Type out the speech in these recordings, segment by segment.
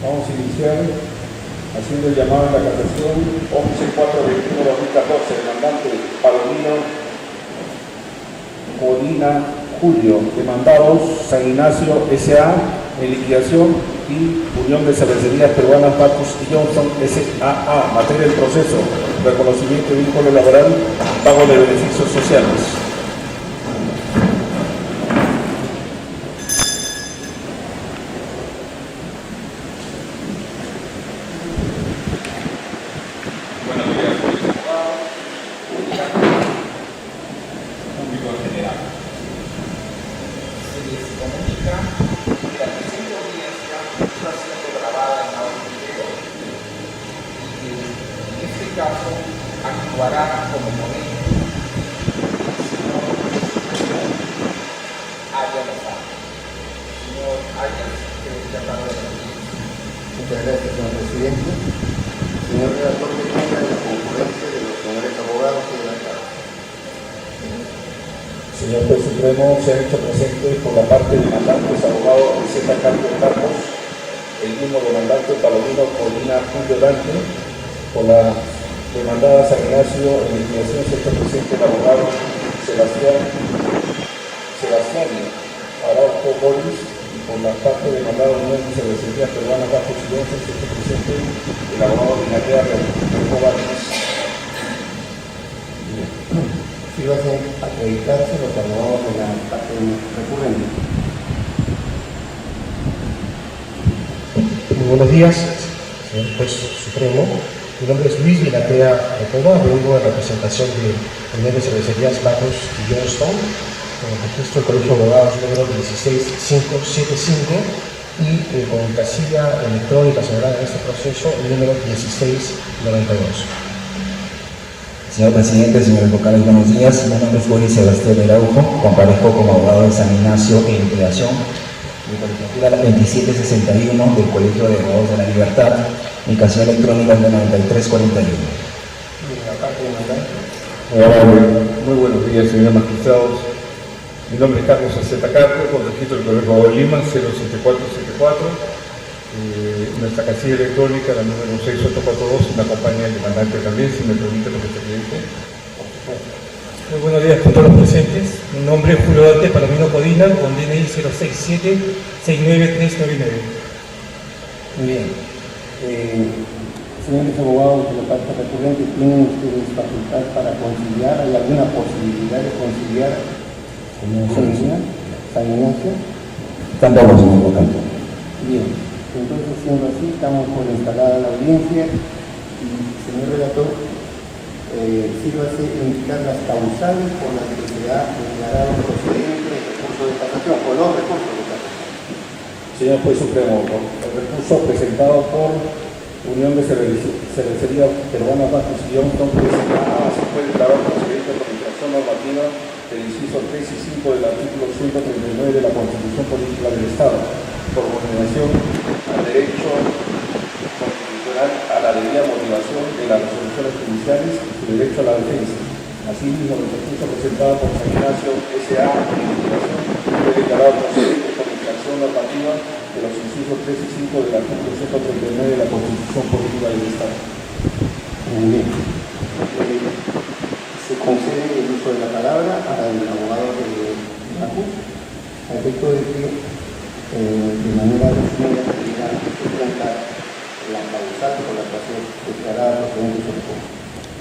Vamos a iniciar haciendo el llamado a la casación 11-4-21-2014, demandante Palomino Codina Julio, demandados San Ignacio S.A. en liquidación y Unión de Cervecerías Peruanas Bacchus y Johnson S.A.A. materia del proceso, reconocimiento de vínculo laboral, pago de beneficios sociales. Actuará como ponente señor Arias Lozano. Señor Arias, que ya acabó de la Muchas gracias, señor presidente. Señor relator, que tenga la concurrencia de los señores abogados y de la Cámara. Señor Juez Supremo, se ha hecho presente por la parte demandantes abogado Z. Carlos Carlos, el mismo demandante Palomino Codina Julio Dante, por la demandada San Ignacio en liquidación se ha hecho presente el abogado Sebastián Araujo Boris, y por la parte demandada Unión de Cervecerías Peruanas Bacchus y Johnson se ha hecho presente el abogado Binatea Rejo Vázquez. Si lo hacen acreditarse los abogados de la parte recurrente. Muy buenos días, señor Juez Supremo. Mi nombre es Luis Binatea Recoba, vengo en representación de Unión de Cervecerías Bacchus y Johnson, con el registro del Colegio de Abogados número 16575 y con casilla electrónica señalada en este proceso el número 1692. Señor presidente, señores vocales, buenos días. Mi nombre es Boris Sebastián Araujo, comparezco como abogado de San Ignacio en liquidación, mi colegiatura 2761 del Colegio de Abogados de la Libertad, mi casilla electrónica es de 9341. Muy buenos días, señores magistrados. Mi nombre es Carlos Aceta Carlos, con registro del Colegio de Lima 07474. Nuestra casilla electrónica, la número 6842, me acompaña el demandante también, si me permite lo que se acredite. Muy buenos días con todos los presentes. Mi nombre es Julio Dante Palomino Codina, con DNI 067-69399. Muy bien. Señores abogados de la parte recurrente, ¿tienen ustedes facultad para conciliar? ¿Hay alguna posibilidad de conciliar con San Ignacio? Tampoco, señor vocante. Bien, entonces siendo así, estamos por instalada la audiencia y, señor relator, sírvase indicar las causales por las que se ha declarado procedente el recurso de casación, o los recursos de casación. Señor Juez Supremo, el recurso presentado por Unión de Cervecerías Peruanas Bacchus y Johnson se puede declarar procedente por infracción normativa del inciso 3 y 5 del artículo 139 de la Constitución Política del Estado, por vulneración al derecho constitucional a la debida motivación de las resoluciones judiciales y su derecho a la defensa. Asimismo, el recurso presentado por San Ignacio S.A. en liquidación fue declarado procedente por infracción normativa de los incisos 3 y 5 del artículo 139 de la Constitución Política del Estado. Muy bien. Se concede el uso de la palabra al abogado de Bacchus, a efecto de que de manera resumida se diga presentar la causal por la cual se declarada procedente sobre todo.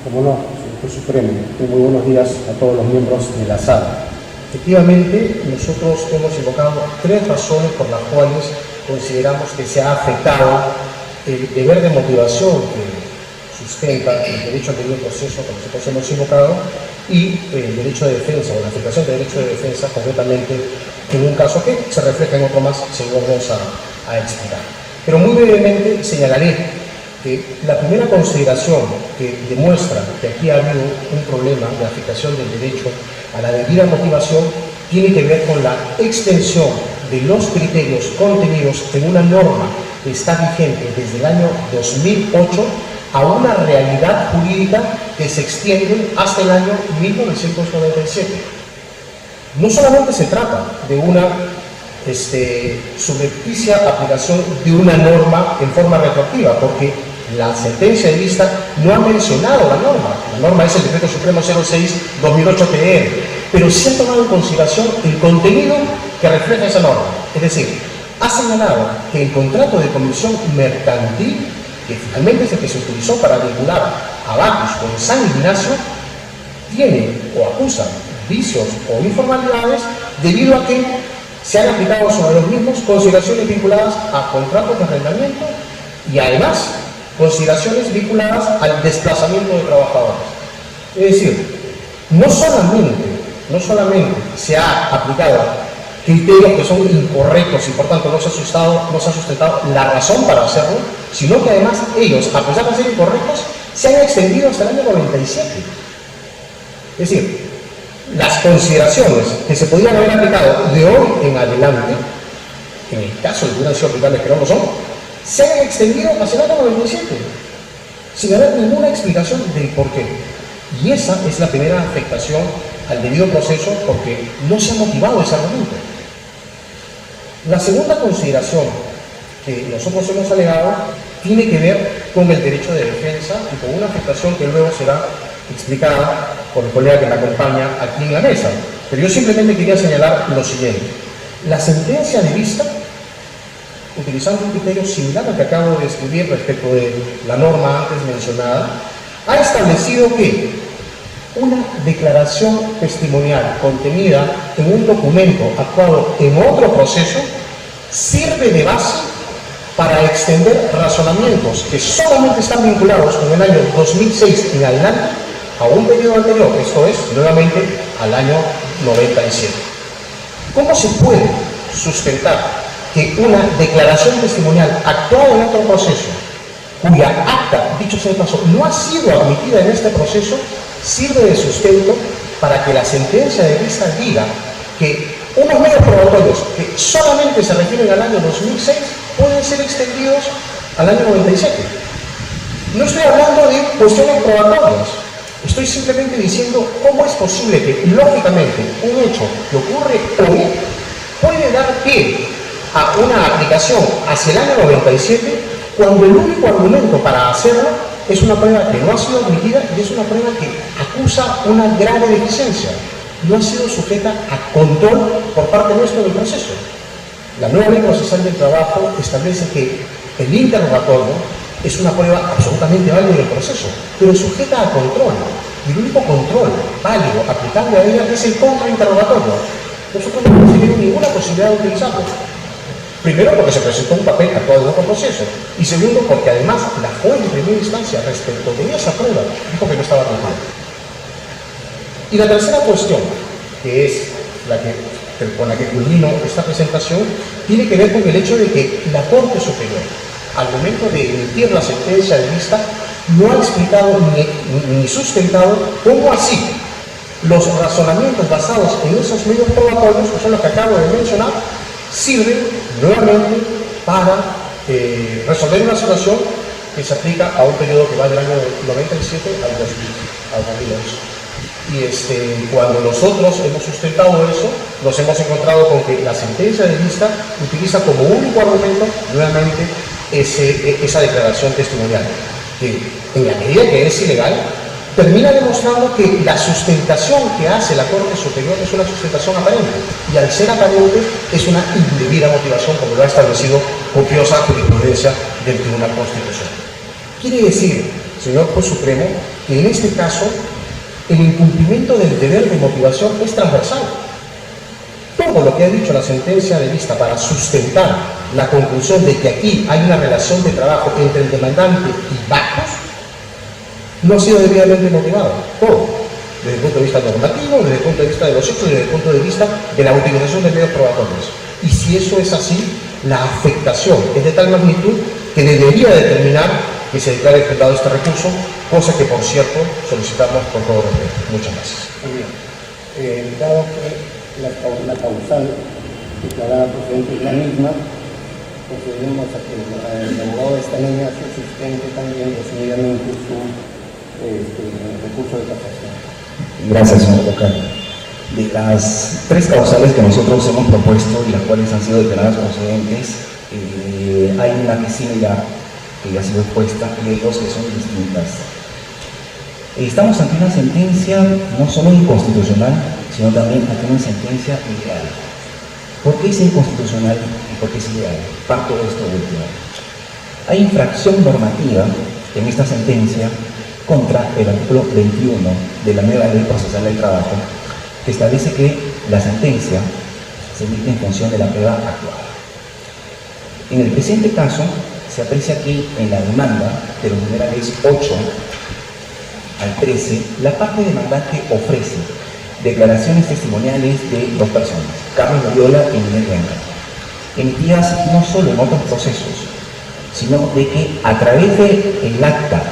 Como no, señor Juez Supremo, muy buenos días a todos los miembros de la sala. Efectivamente, nosotros hemos invocado tres razones por las cuales consideramos que se ha afectado el deber de motivación que sustenta el derecho al debido proceso que nosotros hemos invocado y el derecho de defensa, o la afectación del derecho de defensa, concretamente en un caso que se refleja en otro más, según vamos a explicar. Pero muy brevemente señalaré que la primera consideración que demuestra que aquí ha habido un problema de afectación del derecho a la debida motivación tiene que ver con la extensión de los criterios contenidos en una norma que está vigente desde el año 2008 a una realidad jurídica que se extiende hasta el año 1997. No solamente se trata de una subrepticia aplicación de una norma en forma retroactiva, porque la sentencia de vista no ha mencionado la norma es el Decreto Supremo 06/2008-TR, pero sí ha tomado en consideración el contenido que refleja esa norma, es decir, ha señalado que el contrato de comisión mercantil, que finalmente es el que se utilizó para vincular a Bacchus con San Ignacio, tiene o acusa vicios o informalidades debido a que se han aplicado sobre los mismos consideraciones vinculadas a contratos de arrendamiento y además consideraciones vinculadas al desplazamiento de trabajadores. Es decir, no solamente se ha aplicado criterios que son incorrectos y por tanto no se ha sustentado la razón para hacerlo, sino que además ellos, a pesar de ser incorrectos, se han extendido hasta el año 97. Es decir, las consideraciones que se podían haber aplicado de hoy en adelante, en el caso de que hubieran sido aplicables, que no lo son, se han extendido hacia el año 97, sin haber ninguna explicación del por qué. Y esa es la primera afectación al debido proceso, porque no se ha motivado ese argumento. La segunda consideración que nosotros hemos alegado tiene que ver con el derecho de defensa y con una afectación que luego será explicada por el colega que me acompaña aquí en la mesa. Pero yo simplemente quería señalar lo siguiente. La sentencia de vista, utilizando un criterio similar al que acabo de describir respecto de la norma antes mencionada, ha establecido que una declaración testimonial contenida en un documento actuado en otro proceso sirve de base para extender razonamientos que solamente están vinculados con el año 2006 en adelante a un periodo anterior, esto es, nuevamente al año 97. ¿Cómo se puede sustentar que una declaración testimonial actuada en otro proceso, cuya acta, dicho sea de paso, no ha sido admitida en este proceso, sirve de sustento para que la sentencia de vista diga que unos medios probatorios que solamente se refieren al año 2006 pueden ser extendidos al año 97? No estoy hablando de cuestiones probatorias, estoy simplemente diciendo cómo es posible que, lógicamente, un hecho que ocurre hoy puede dar pie a una aplicación hacia el año 97 cuando el único argumento para hacerlo es una prueba que no ha sido admitida y es una prueba que acusa una grave deficiencia. No ha sido sujeta a control por parte nuestra del proceso. La nueva ley procesal del trabajo establece que el interrogatorio es una prueba absolutamente válida del proceso, pero sujeta a control. Y el único control válido aplicable a ella es el contrainterrogatorio. Nosotros no hemos tenido ninguna posibilidad de utilizarlo. Primero, porque se presentó un papel actuado en otro proceso. Y segundo, porque además la juez de primera instancia respecto de esa prueba dijo que no estaba cumplida. Y la tercera cuestión, que es con la que culmino esta presentación, tiene que ver con el hecho de que la Corte Superior, al momento de emitir la sentencia de vista, no ha explicado ni sustentado cómo así los razonamientos basados en esos medios probatorios, que son los que acabo de mencionar, sirven nuevamente para resolver una situación que se aplica a un periodo que va del año 97 al 2011. Y cuando nosotros hemos sustentado eso, nos hemos encontrado con que la sentencia de vista utiliza como único argumento nuevamente esa declaración testimonial, que en la medida que es ilegal, termina demostrando que la sustentación que hace la Corte Superior es una sustentación aparente, y al ser aparente es una indebida motivación, como lo ha establecido copiosa jurisprudencia del Tribunal Constitucional. Quiere decir, señor Juez Supremo, que en este caso el incumplimiento del deber de motivación es transversal. Todo lo que ha dicho la sentencia de vista para sustentar la conclusión de que aquí hay una relación de trabajo entre el demandante y Bacchus no ha sido debidamente motivado. Todo, desde el punto de vista normativo, desde el punto de vista de los hechos y desde el punto de vista de la utilización de medios probatorios. Y si eso es así, la afectación es de tal magnitud que debería determinar que se declare fundado este recurso, cosa que, por cierto, solicitamos con todo respeto. Muchas gracias. Muy bien. Dado que la causal declarada procedente es la misma, procedemos a que el abogado de esta niña se sustente también resumidamente su recurso de casación. Gracias, señor vocal. De las 3 causales que nosotros hemos propuesto y las cuales han sido declaradas procedentes, hay una que sí que ya ha sido expuesta y hay 2 que son distintas. Estamos ante una sentencia no solo inconstitucional, sino también ante una sentencia ilegal. ¿Por qué es inconstitucional y por qué es ilegal? Parto de esto último. Hay infracción normativa en esta sentencia contra el artículo 21 de la nueva Ley Procesal del Trabajo, que establece que la sentencia se emite en función de la prueba actuada. En el presente caso, se aprecia que en la demanda de los numerales 8 al 13, la parte demandante ofrece declaraciones testimoniales de 2 personas, Carlos Loyola y Miguel Renca, emitidas no solo en otros procesos, sino de que a través del acta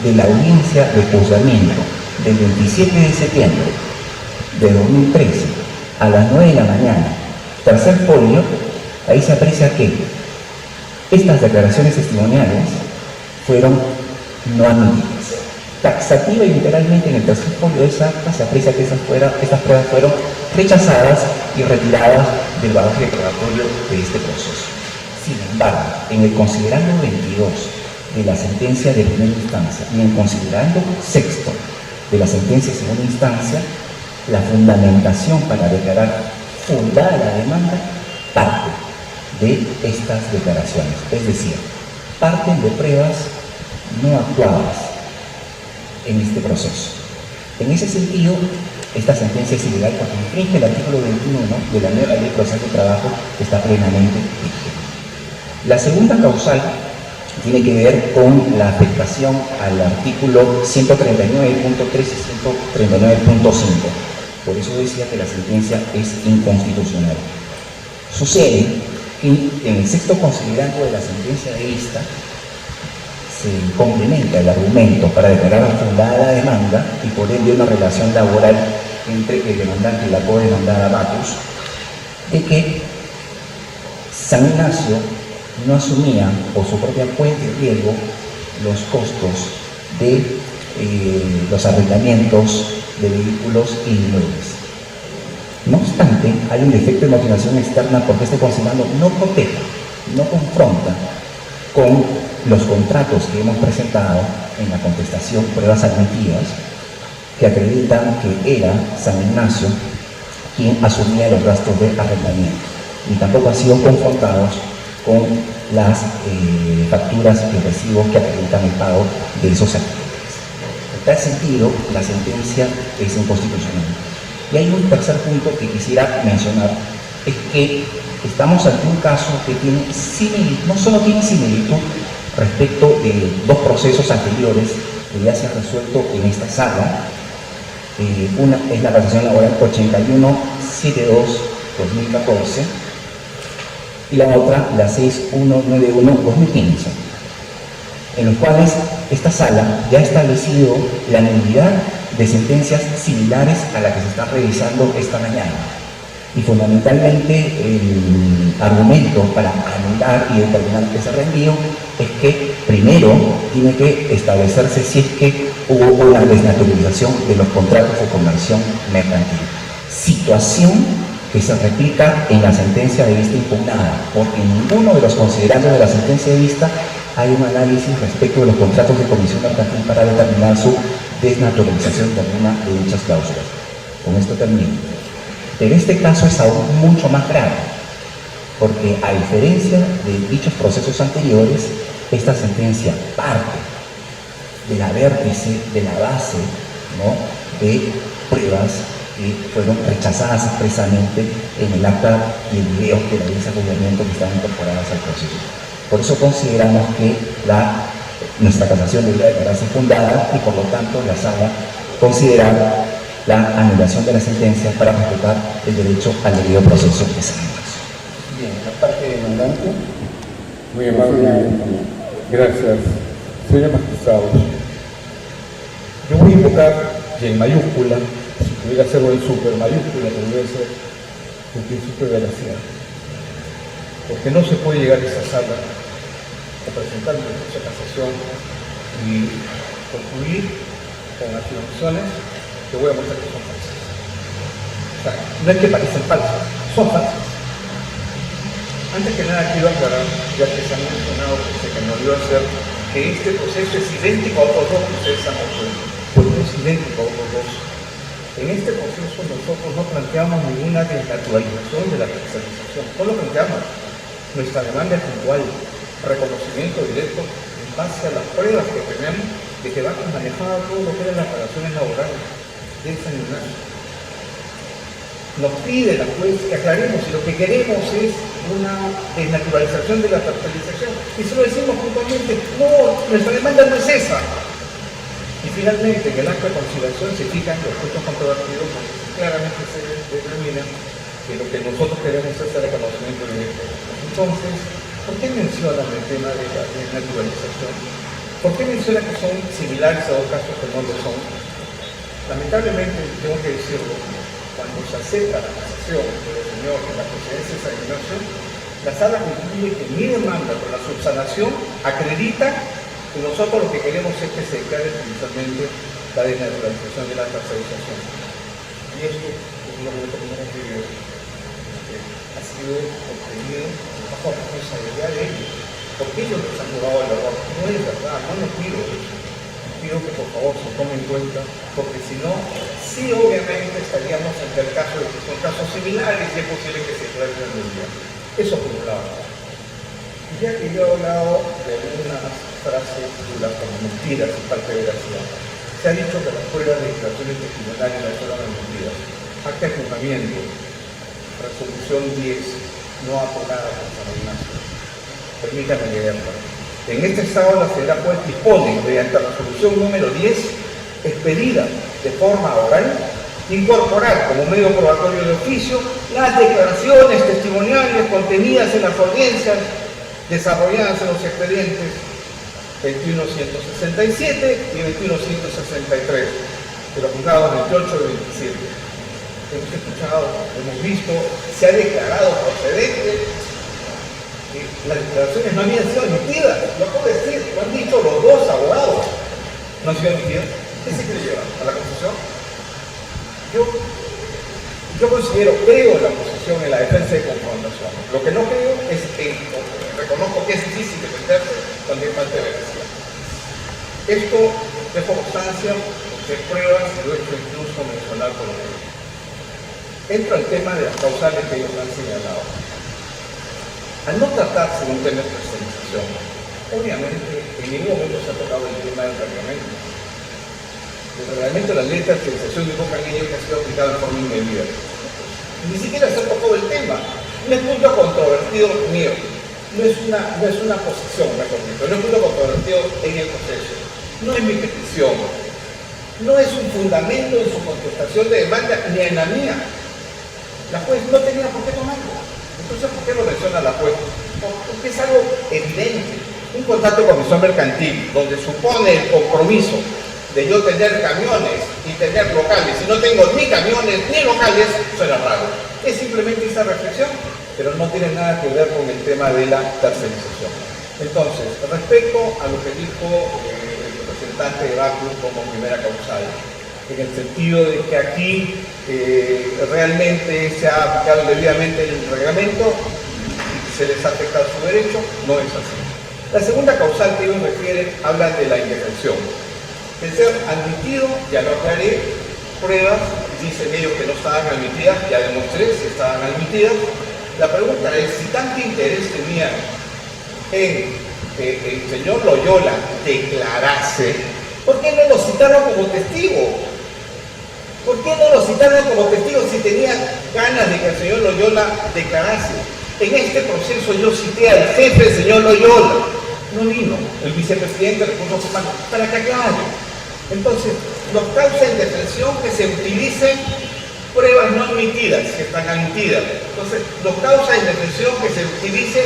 de la audiencia de juzgamiento del 27 de septiembre de 2013 a las 9 de la mañana, tercer folio, ahí se aprecia que estas declaraciones testimoniales fueron no admitidas. Taxativa y literalmente en el tercer folio de esa acta se aprecia que estas pruebas fueron rechazadas y retiradas del bagaje probatorio de este proceso. Sin embargo, en el considerando 22 de la sentencia de primera instancia y en considerando sexto de la sentencia de segunda instancia, la fundamentación para declarar fundada la demanda parte de estas declaraciones, es decir, parten de pruebas no actuadas en este proceso. En ese sentido, esta sentencia es ilegal porque infringe el artículo 21 de la nueva Ley Procesal del Trabajo, que está plenamente vigente. La segunda causal tiene que ver con la afectación al artículo 139.3 y 139.5. Por eso decía que la sentencia es inconstitucional. Sucede que en el sexto considerando de la sentencia de vista se complementa el argumento para declarar fundada la demanda y por ende una relación laboral entre el demandante y la co-demandada Batus, de que San Ignacio no asumía por su propia cuenta y riesgo los costos de los arrendamientos de vehículos y inmuebles. No obstante, hay un defecto de motivación externa porque este consignado no protege, no confronta con los contratos que hemos presentado en la contestación, pruebas admitidas, que acreditan que era San Ignacio quien asumía los gastos de arrendamiento, ni tampoco han sido confrontados con las facturas y recibos que acreditan el pago de esos activos. En tal sentido, la sentencia es inconstitucional. Y hay un tercer punto que quisiera mencionar, es que estamos ante un caso que tiene no solo tiene similitud respecto de 2 procesos anteriores que ya se han resuelto en esta sala. Una es la casación laboral 8172-2014 y la otra la 6191-2015, en los cuales esta sala ya ha establecido la nulidad de sentencias similares a la que se está revisando esta mañana. Y fundamentalmente el argumento para anular y determinar ese reenvío es que primero tiene que establecerse si es que hubo una desnaturalización de los contratos de conversión mercantil. Situación que se replica en la sentencia de vista impugnada, porque en ninguno de los considerandos de la sentencia de vista hay un análisis respecto de los contratos de comisión mercantil para determinar su desnaturalización de alguna de dichas cláusulas. Con esto termino. Pero este caso es aún mucho más grave, porque a diferencia de dichos procesos anteriores, esta sentencia parte de la vértice, de la base, ¿no?, de pruebas que fueron rechazadas expresamente en el acta y el video de la audiencia de juzgamiento que están incorporadas al proceso. Por eso consideramos que nuestra casación debería declararse fundada y por lo tanto la sala considerar la anulación de la sentencia para respetar el derecho al debido proceso de San Ignacio. Bien, la parte demandante. Muy amable. Gracias. Señor magistrado, yo voy a invocar, y en mayúscula, si pudiera hacerlo en super mayúscula, debería ser el principio de veracidad. Porque no se puede llegar a esta sala a presentar una casación y concluir con afirmaciones que voy a mostrar que son falsas. sea, no es que parecen falsos, son falsos. Antes que nada quiero aclarar, ya que se ha mencionado que se me olvidó hacer, que este proceso es idéntico a otros dos que ustedes han obtenido. Pues no es idéntico a otros dos. En este proceso nosotros no planteamos ninguna desnaturalización de la tercerización, solo planteamos nuestra demanda puntual, reconocimiento directo en base a las pruebas que tenemos de que Bacus manejaba todo lo que eran las relaciones laborales de San Ignacio. Nos pide la juez que aclaremos si lo que queremos es una desnaturalización de la tercerización. Y se lo decimos puntualmente, no, nuestra demanda no es esa. Y finalmente, en el acto de conciliación se fijan los puntos controvertidos porque claramente se determina que lo que nosotros queremos es el reconocimiento directo. Entonces, ¿por qué mencionan el tema de la desnaturalización? ¿Por qué mencionan que son similares a dos casos que no lo son? Lamentablemente, tengo que decirlo, cuando se acepta la casación del señor en la presidencia de San Ignacio, la sala concluye que mi demanda por la subsanación acredita que nosotros lo que queremos es que se declare judicialmente la desnaturalización de la tercerización. Y esto es lo que tenemos que ver, que ha sido obtenido bajo responsabilidad de ellos. Porque ellos les han jugado el error. No es verdad, no lo pido eso. Pido que por favor se tome en cuenta, porque si no, sí obviamente estaríamos ante el caso de que son casos similares y es posible que se declaren en el día. Eso por un lado. Ya que yo he hablado de algunas frases duras como mentiras y falta de veracidad, se ha dicho que las pruebas de declaraciones testimoniales las fueron mentiras. Acta de juzgamiento, resolución 10, no aprobada por San Ignacio. Permítanme leerla. En este estado la Federal Juez dispone, mediante la resolución número 10, expedida de forma oral, incorporar como medio probatorio de oficio las declaraciones testimoniales contenidas en las audiencias desarrolladas en los expedientes 21.167 y 21.163 de los juzgados 28 y 27. Hemos escuchado, hemos visto, se ha declarado procedente que las declaraciones no habían sido emitidas. Lo puedo decir, lo han dicho los dos abogados. No han sido emitidas. ¿Qué se quiere llevar? ¿A la concesión? Yo creo en la posición en la defensa de confrontación. Lo que no creo es que reconozco que es difícil defenderse cuando hay falta de veracidad. Esto dejo constancia de pruebas y lo he hecho incluso mencionar por lo menos. Entro al tema de las causales que ellos han señalado. Al no tratarse de un tema de tercerización, obviamente en ningún momento se ha tocado el tema del reglamento. El reglamento de la ley de tercerización de Boca Niña que ha sido aplicado de forma indebida. Ni siquiera se tocó el tema. No es punto controvertido mío. No es una posición, mejor dicho. No es punto controvertido en el proceso. No es mi petición. No es un fundamento en su contestación de demanda ni en la mía. La juez no tenía por qué tomarlo. Entonces, ¿por qué lo menciona la juez? Porque es algo evidente. Un contrato de comisión mercantil, donde supone el compromiso de yo tener camiones y tener locales. Si no tengo ni camiones ni locales, suena raro. Es simplemente esa reflexión, pero no tiene nada que ver con el tema de la tercerización. Entonces, respecto a lo que dijo el representante de Bacus como primera causal, en el sentido de que aquí realmente se ha aplicado debidamente el reglamento y se les ha afectado su derecho, no es así. La segunda causal que ellos refieren habla de la indefensión. El ser admitido, ya lo aclaré, pruebas, dicen ellos que no estaban admitidas, ya demostré si estaban admitidas. La pregunta es, si tanto interés tenían en que el señor Loyola declarase, ¿por qué no lo citaron como testigo? ¿Por qué no lo citaron como testigo si tenían ganas de que el señor Loyola declarase? En este proceso yo cité al jefe del señor Loyola. No vino el vicepresidente de Recursos Humanos para que aclare. Entonces, nos causa indefensión que se utilicen pruebas no admitidas, que están admitidas. Entonces, nos causa indefensión que se utilicen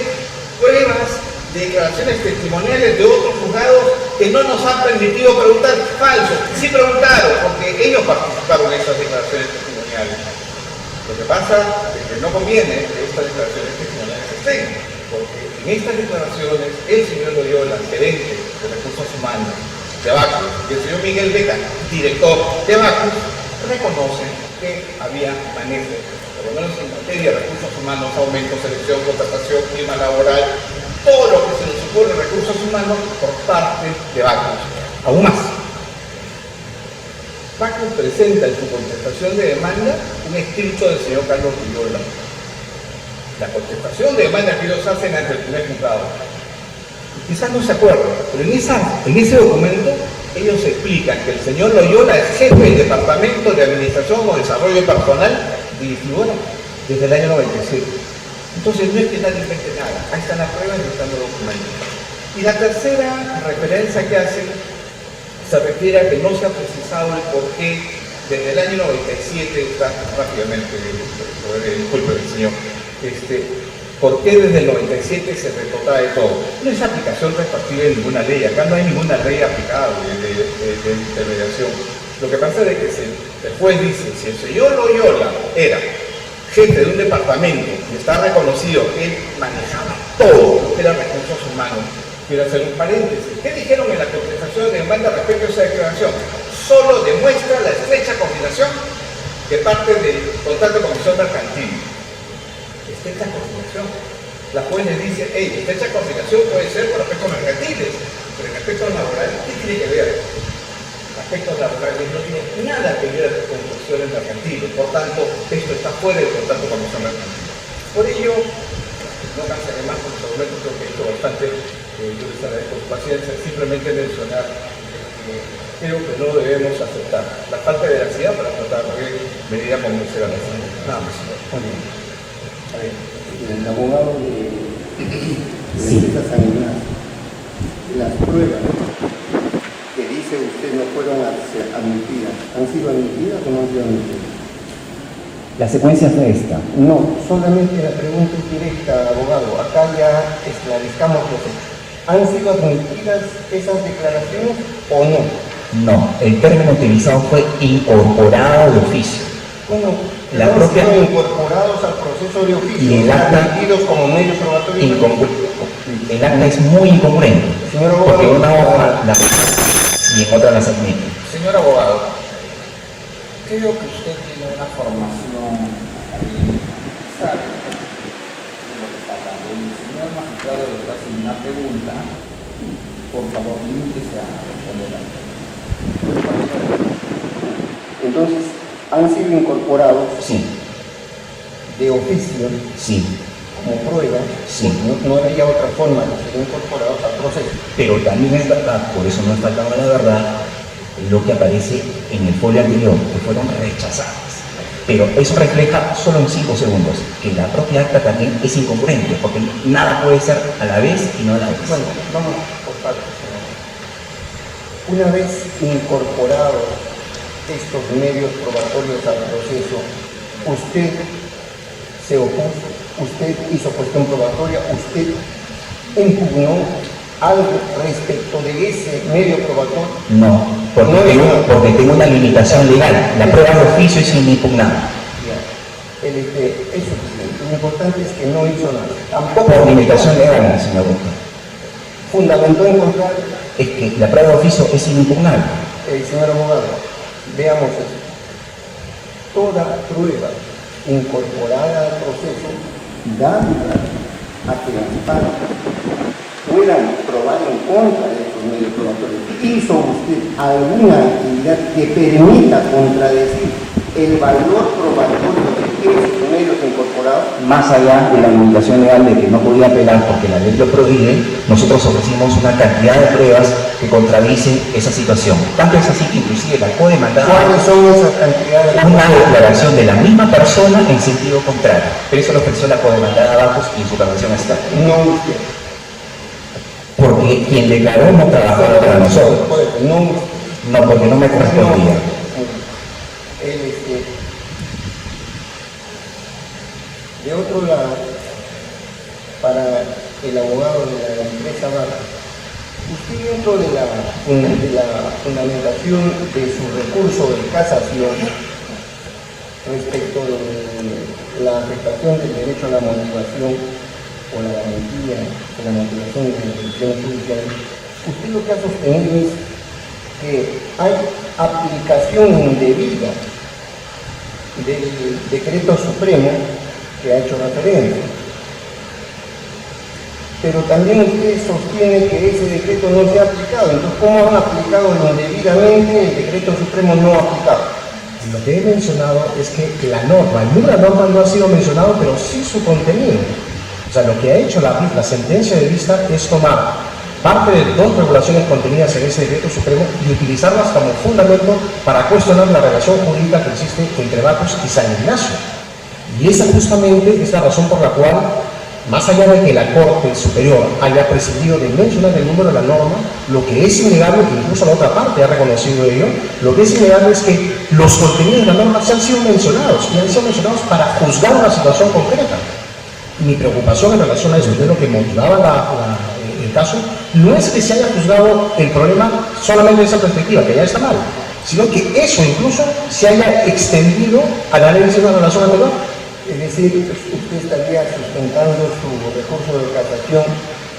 pruebas de declaraciones testimoniales de otros juzgados que no nos han permitido preguntar. Falso, sí preguntaron, porque ellos participaron en esas declaraciones testimoniales. Lo que pasa es que no conviene que estas declaraciones testimoniales estén, porque en estas declaraciones el señor Loyola, gerente de Recursos Humanos de Bacus, y el señor Miguel Beca, director de Bacus, reconocen que había manejo, por lo menos en materia de recursos humanos, aumento, selección, contratación, clima laboral, todo lo que se nos ocurre en recursos humanos por parte de Bacus. Aún más, Bacus presenta en su contestación de demanda un escrito del señor Carlos Loyola. La contestación de demanda que ellos hacen ante el primer juzgado. Quizás no se acuerdan, pero en ese documento ellos explican que el señor Loyola es jefe del Departamento de Administración o Desarrollo Personal de Distribuidora desde el año 97. Entonces no es que nadie invente nada, ahí están las pruebas y están los documentos. Y la tercera referencia que hacen se refiere a que no se ha precisado el por qué desde el año 97, está rápidamente, disculpe el señor, ¿por qué desde el 97 se retrotrae todo? No es aplicación retroactiva de ninguna ley, acá no hay ninguna ley aplicable de intermediación. Lo que pasa es que el juez dice, si el señor Loyola era jefe de un departamento y está reconocido que él manejaba todo lo que eran recursos humanos, quiero hacer un paréntesis. ¿Qué dijeron en la contestación de demanda respecto a esa declaración? Solo demuestra la estrecha coordinación de parte del contrato de comisión mercantil. Estrecha coordinación. La juez le dice, hey, estrecha coordinación puede ser por aspectos mercantiles, pero en aspectos laborales, ¿qué tiene que ver? Aspectos laborales no tienen nada que ver con cuestiones mercantiles, por tanto, esto está fuera del contrato de comisión mercantil. Por ello, no cansaré más con los argumentos, creo que he hecho bastante, yo les agradezco su paciencia, simplemente mencionar que creo que no debemos aceptar la falta de veracidad para tratar de medida convencer a la gente. Nada más. El abogado de Empresas San Ignacio, las pruebas que dice usted no fueron admitidas, ¿han sido admitidas o no han sido admitidas? La secuencia fue esta. No, solamente la pregunta es directa, abogado. Acá ya esclarezcamos los hechos. ¿Han sido admitidas esas declaraciones o no? No, el término utilizado fue incorporado de oficio. Bueno, la no propia fueron incorporados al proceso de oficio, y el acta admitidos como medio probatorio. El acta es muy incongruente, Señor abogado, porque una hoja la y en otra las admite. Señor abogado, creo que usted tiene una formación sabe de lo que está hablando. El señor magistrado le está haciendo una pregunta, por favor, límítese a responder a ella. Entonces, han sido incorporados Sí, de oficio sí, como prueba, sí. no había otra forma de ser incorporados al proceso. Pero también es verdad, por eso no es faltando la verdad, lo que aparece en el folio anterior, que fueron rechazadas. Pero eso refleja solo en 5 segundos, que la propia acta también es incongruente, porque nada puede ser a la vez y no a la vez. Bueno, vamos por partes. Una vez incorporados estos medios probatorios al proceso, usted se opuso, usted hizo cuestión probatoria, usted impugnó algo respecto de ese medio probatorio. No, porque tengo una limitación legal. La prueba de oficio es inimpugnable. Es suficiente. Lo importante es que no hizo nada. Tampoco Por limitación legal, señor Bunker. fundamentó en contrario. Es que la prueba de oficio es inimpugnable. Señor abogado, veamos esto. Toda prueba incorporada al proceso da lugar a que las partes puedan probar en contra de estos medios probatorios. ¿Hizo usted alguna actividad que permita contradecir el valor probatorio de estos medios incorporados? Más allá de la limitación legal de que no podía apelar porque la ley lo prohíbe, nosotros ofrecimos una cantidad de pruebas que contradicen esa situación. Tanto es así que inclusive la codemandada ¿Cuáles son esas cantidades? una declaración de la misma persona en sentido contrario. Pero eso lo ofreció la codemandada Bacus y en su grabación está. No usted. Porque quien declaró no trabajaba para nosotros. No, porque no me correspondía. De otro lado, para el abogado de la empresa Bacus, usted dentro de la fundamentación de su recurso de casación respecto de la afectación del derecho a la motivación o la garantía de la motivación de la decisión judicial, usted lo que ha sostenido es que hay aplicación indebida del decreto supremo que ha hecho referencia. Pero también usted sostiene que ese decreto no se ha aplicado. Entonces, ¿cómo han aplicado indebidamente el decreto supremo no aplicado? Lo que he mencionado es que la norma, el número de la norma no ha sido mencionado, pero sí su contenido. O sea, lo que ha hecho la sentencia de vista es tomar parte de dos regulaciones contenidas en ese decreto supremo y utilizarlas como fundamento para cuestionar la relación jurídica que existe entre Bacus y San Ignacio. Y esa justamente es la razón por la cual, más allá de que la Corte Superior haya prescindido de mencionar el número de la norma, lo que es innegable, que incluso la otra parte ha reconocido ello, lo que es innegable es que los contenidos de la norma se han sido mencionados, y han sido mencionados para juzgar una situación concreta. Mi preocupación en relación a eso, es lo que motivaba el caso, no es que se haya juzgado el problema solamente desde esa perspectiva, que ya está mal, sino que eso incluso se haya extendido al análisis de la relación anterior. Es decir, usted estaría sustentando su recurso de casación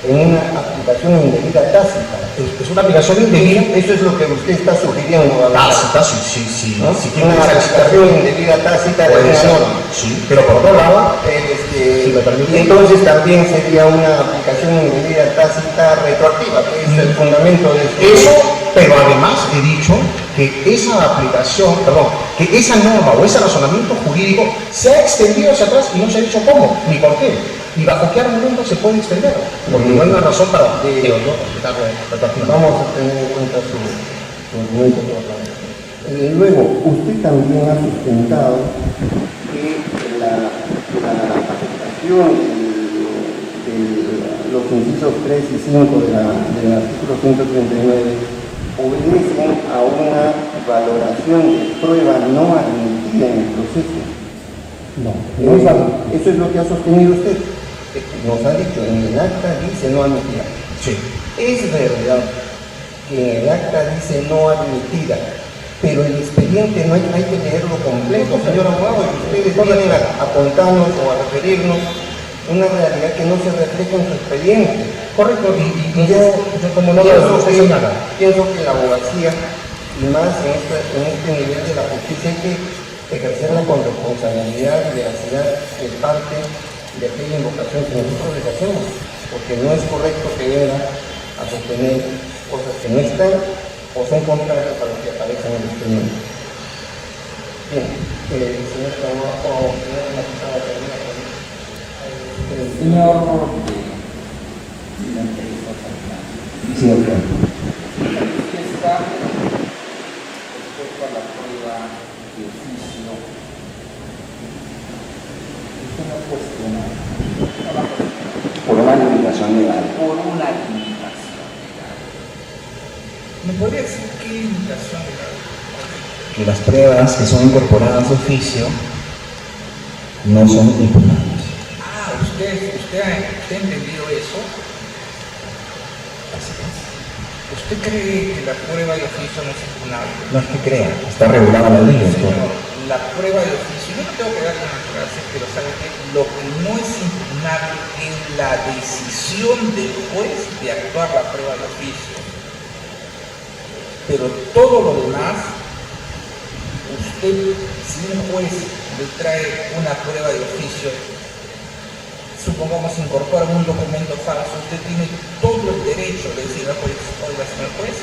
en una aplicación indebida tácita. Es una aplicación indebida. Eso es lo que usted está sugiriendo. Tácita, sí. ¿No? Si Una aplicación indebida tácita de una norma. Sí, pero por otro lado, si me permite, entonces también sería una aplicación indebida tácita retroactiva, que es el fundamento de eso, pero además he dicho que esa aplicación, que esa norma o ese razonamiento jurídico se ha extendido hacia atrás y no se ha dicho cómo, ni por qué, ni bajo qué argumento se puede extender, porque no hay una razón para Vamos a tener en cuenta su argumento. Luego, usted también ha sustentado que la aplicación de los incisos 3 y 5 del artículo 139 obedecen a una valoración de prueba no admitida en el proceso. No es algo. Eso es lo que ha sostenido usted. Nos ha dicho, en el acta dice no admitida. Sí. Es verdad que en el acta dice no admitida, pero el expediente no hay que leerlo completo, señor abogado, y ustedes vienen a contarnos o a referirnos una realidad que no se refleja en su expediente. Correcto, y yo como no pienso que la abogacía, y más en este nivel de la justicia, hay que ejercerla con responsabilidad y veracidad de parte de aquella invocación que nosotros les hacemos, porque no es correcto que venga a sostener cosas que no están o son contrarias a lo que aparece en el expediente. Bien, señor abogado, señor Sí, doctor. usted está respecto a la prueba de oficio. Usted no cuestiona, Por una limitación legal. por una limitación legal. ¿Me podría decir qué limitación legal? Que las pruebas que son incorporadas a oficio no son impugnables. ¿Usted ha entendido eso? ¿Usted cree que la prueba de oficio no es impugnable? No es que crea, está regulada la ley. Señor, la prueba de oficio, yo no tengo que dar una frase, pero sabe que lo que no es impugnable es la decisión del juez de actuar la prueba de oficio. Pero todo lo demás, usted, si un juez le trae una prueba de oficio, supongamos incorpora un documento falso, usted tiene todo el derecho de decir al juez, oiga, señor juez,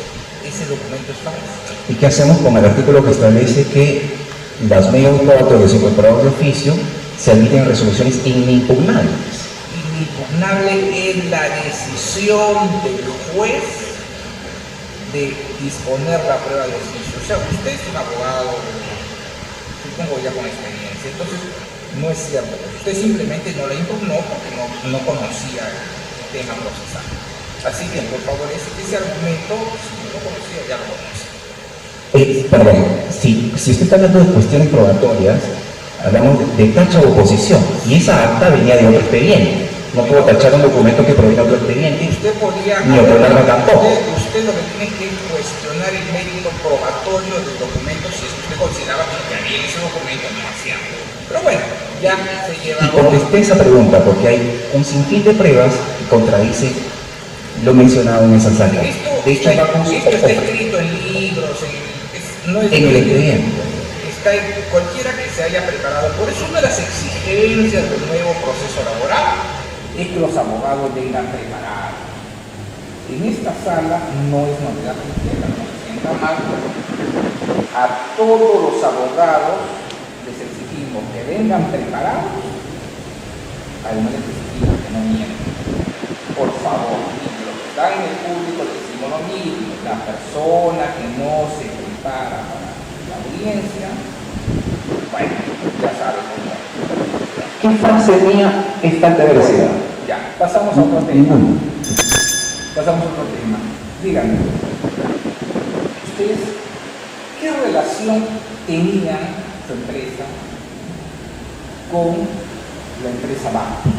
ese documento es falso. ¿Y qué hacemos con el artículo que establece que los medios probatorios incorporados de oficio se admiten en resoluciones inimpugnables? Inimpugnable es la decisión del juez de disponer la prueba de oficio. O sea, usted es un abogado, supongo ya con experiencia, entonces no es cierto. Usted simplemente no la impugnó porque no conocía el tema procesal. Así que, por favor, ese argumento, si no lo conocía, ya lo conoce. Perdón, si usted está hablando de cuestiones probatorias, hablamos de tacha o oposición, y esa acta venía de otro expediente. No puedo tachar un documento que proviene de otro expediente, Usted podría, ni otorgarla tampoco. usted lo que tiene que cuestionar el mérito probatorio del documento si es que usted consideraba que había ese documento no hacía. Pero bueno, ya se lleva. Y contesté esa pregunta porque hay un sinfín de pruebas que contradice lo mencionado en esas actas. De hecho, esto está escrito en libros, no es en el expediente. cualquiera que se haya preparado. Por eso una de las exigencias del nuevo proceso laboral es que los abogados vengan preparados. En esta sala no es novedad cualquiera, no se sienta mal. A todos los abogados les exigimos que vengan preparados, además les exigimos que no mientan. Por favor, los que están en el público les decimos lo mismo. La persona que no se prepara para la audiencia, bueno, ya saben cómo es. ¿Qué frase mía es tan diversidad? Ya, pasamos a otro tema. Pasamos a otro tema. Díganme, ¿ustedes qué relación tenían su empresa con la empresa Bacus?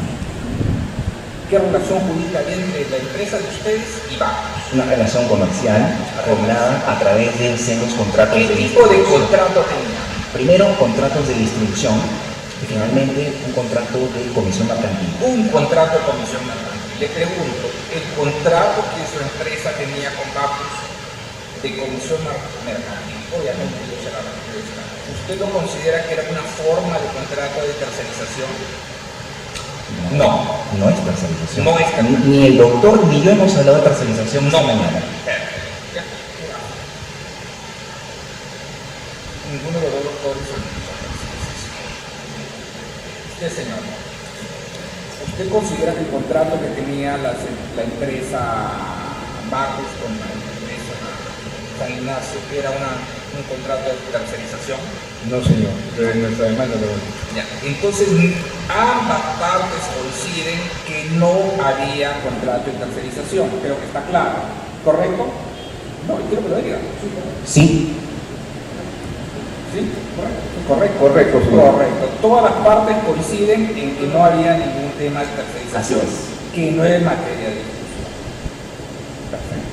¿Qué relación jurídica había entre la empresa de ustedes y Bacus? Una relación comercial acordada a través de sendos contratos ¿Qué de tipo de distribución. contrato tenían? Primero, contratos de distribución y finalmente un contrato de comisión mercantil. Un contrato de comisión mercantil. Le pregunto, el contrato que su empresa tenía con Bacus de comisión mercantil, obviamente yo se la respuesta. ¿Usted no considera que era una forma de contrato de tercerización? No. No es tercerización. No es tercerización. Ni el doctor ni yo hemos hablado de tercerización esta mañana. Ninguno de los dos doctores son usted, señor. ¿Usted considera que el contrato que tenía la empresa Bacus con la empresa San Ignacio era un contrato de tercerización? No, señor, en nuestra demanda lo hemos dicho. Ya. Entonces, ambas partes coinciden que no había contrato de tercerización. Creo que está claro. ¿Correcto? No, quiero que lo diga. Sí. ¿Sí? Correcto. Correcto, señor. correcto. Todas las partes coinciden en que no había ningún tema de tercerización. Así es. Que no es materia de discusión. Perfecto.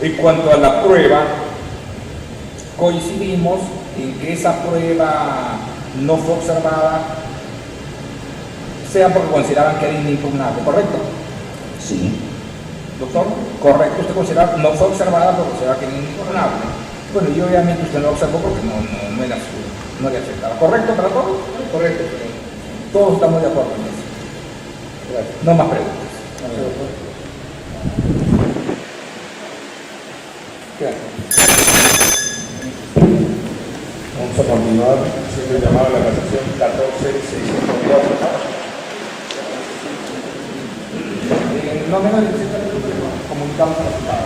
En cuanto a la prueba, coincidimos en que esa prueba no fue observada, sea porque consideraban que era inimpugnable, ¿correcto? Sí. Doctor, correcto, usted considera no fue observada porque consideraba que era inimpugnable. Bueno, y obviamente usted no lo observó porque no era su, no le afectaba. ¿Correcto para todos? Correcto, señor. Todos estamos de acuerdo en eso. Gracias. No más preguntas. Gracias. Vamos a continuar. Siempre llamado a la casación 14.604. No menos de 60 minutos comunicamos a la ciudad.